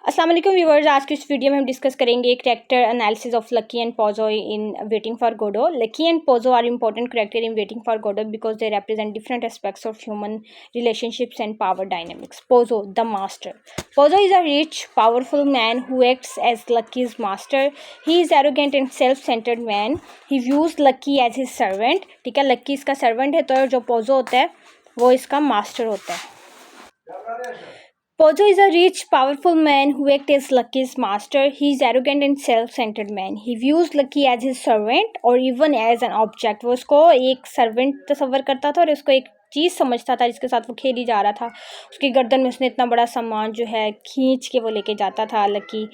अस्सलाम वालेकुम व्यूवर्स। आज की इस वीडियो में हम डिस्कस करेंगे character analysis of Lucky and Pozzo in Waiting for Godot. Lucky and Pozzo are important character in Waiting for Godot because they represent different aspects of human relationships and power dynamics. Pozo, the master. Pozo is a rich, powerful man who acts as Lucky's master. He is arrogant and self-centered man. He views Lucky as his servant. ठीक है, लक्की इसका servant है, तो जो Pozzo होता है वो इसका मास्टर होता है। Pozo is a rich, powerful man who acts as Lucky's master. He is arrogant and self-centered man. He views Lucky as his servant or even as an object. वो उसको एक सर्वेंट तस्वर करता था और उसको एक चीज़ समझता था जिसके साथ वो खेली जा रहा था। उसकी गर्दन में उसने इतना बड़ा सामान जो है खींच के वो लेके जाता था lucky.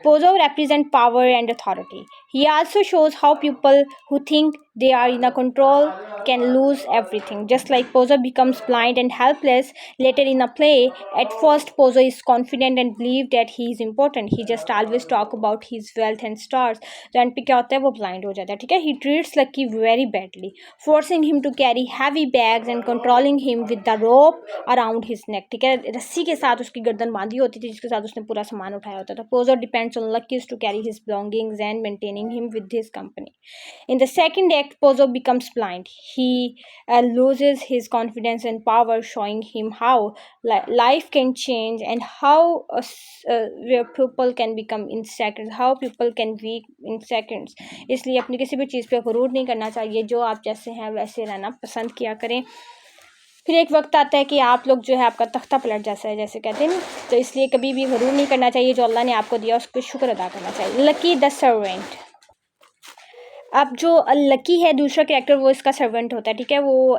Pozo represent power and authority. He also shows how people who think they are in a control can lose everything. Just like Pozo becomes blind and helpless later in a play, at first Pozo is confident and believe that he is important. He just always talk about his wealth and stars. तो and पे क्या होता है, वो blind हो जाता है। ठीक है, he treats Lucky very badly, forcing him to carry heavy bags and controlling him with the rope around his neck. ठीक है, रस्सी के साथ उसकी गर्दन बांधी होती थी जिसके साथ उसने पूरा सामान उठाया होता था। Pozo depends on Lucky to carry his belongings and maintaining him with his company. In the second act, Pozo becomes blind. He loses his confidence and power, showing him how life can change and how where people can become in seconds, how people can be in seconds. इसलिए अपनी किसी भी चीज़ पे गुरूर नहीं करना चाहिए। जो आप जैसे हैं वैसे रहना पसंद किया करें। फिर एक वक्त आता है कि आप लोग जो है आपका तख्ता पलट जैसा है, जैसे कहते हैं ना, तो इसलिए कभी भी गुरूर नहीं करना चाहिए। जो अल्लाह ने आपको दिया उसको शुक्र अदा करना चाहिए। Lucky the servant. अब जो लकी है दूसरा कैरेक्टर, वो इसका सर्वेंट होता है। ठीक है, वो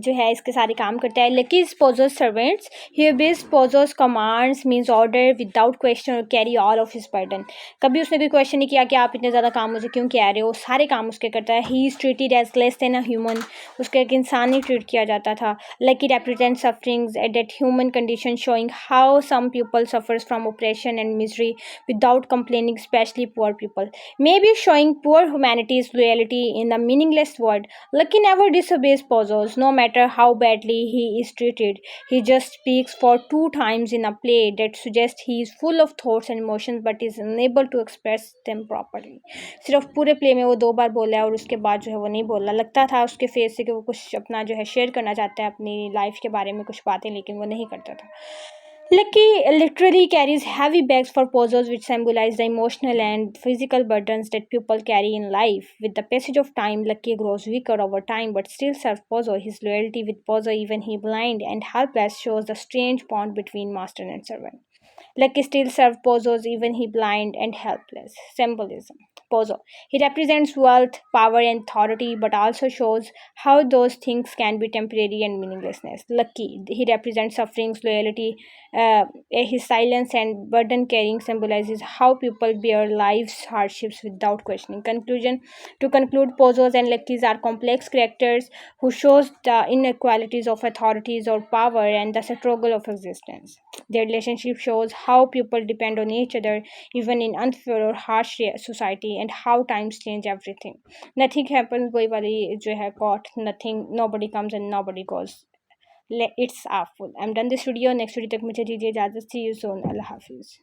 जो है इसके सारे काम करता है। Lucky is Pozzo's servants. He obeys Pozzo's commands means order without question और carry all of his burden. कभी उसने कोई क्वेश्चन नहीं किया कि आप इतने ज़्यादा काम मुझे क्यों कह रहे हो, सारे काम उसके करता है। He is treated as less than a human. उसको एक इंसान ही ट्रीट किया जाता था। Lucky represent sufferings at that human condition, showing how some people suffers from oppression and misery without complaining, specially poor people. May be showing poor humanities loyalty in the meaningless world. Lucky never disobeys Pozos, no matter how badly he is treated. He just speaks for 2 times in a play that suggests he is full of thoughts and emotions but is unable to express them properly. सिर्फ पूरे play में वो 2 बार बोला है और उसके बाद जो है वो नहीं बोला। लगता था उसके फेस से कि वो कुछ अपना जो है शेयर करना चाहता है, अपनी लाइफ के बारे में कुछ बातें, लेकिन वो नहीं करता था। Lucky literally carries heavy bags for Pozos, which symbolize the emotional and physical burdens that people carry in life. With the passage of time, Lucky grows weaker over time, but still serves Pozo. His loyalty with Pozo, even he blind and helpless, shows the strange bond between master and servant. Lucky still serves Pozos, even he blind and helpless. Symbolism. Pozo. He represents wealth, power, and authority, but also shows how those things can be temporary and meaninglessness. Lucky. He represents sufferings, loyalty. His silence and burden carrying symbolizes how people bear life's hardships without questioning. Conclusion. To conclude, Pozos and Luckys are complex characters who shows the inequalities of authorities or power and the struggle of existence. Their relationship shows how people depend on each other even in unfair or harsh society, and how times change everything. Nothing happens वही वाली जो है quote, nothing, nobody comes and nobody goes. It's awful. I'm done this video. Next video तक मुझे दीजिए इजाज़त। See you soon. अल्लाह हाफिज़।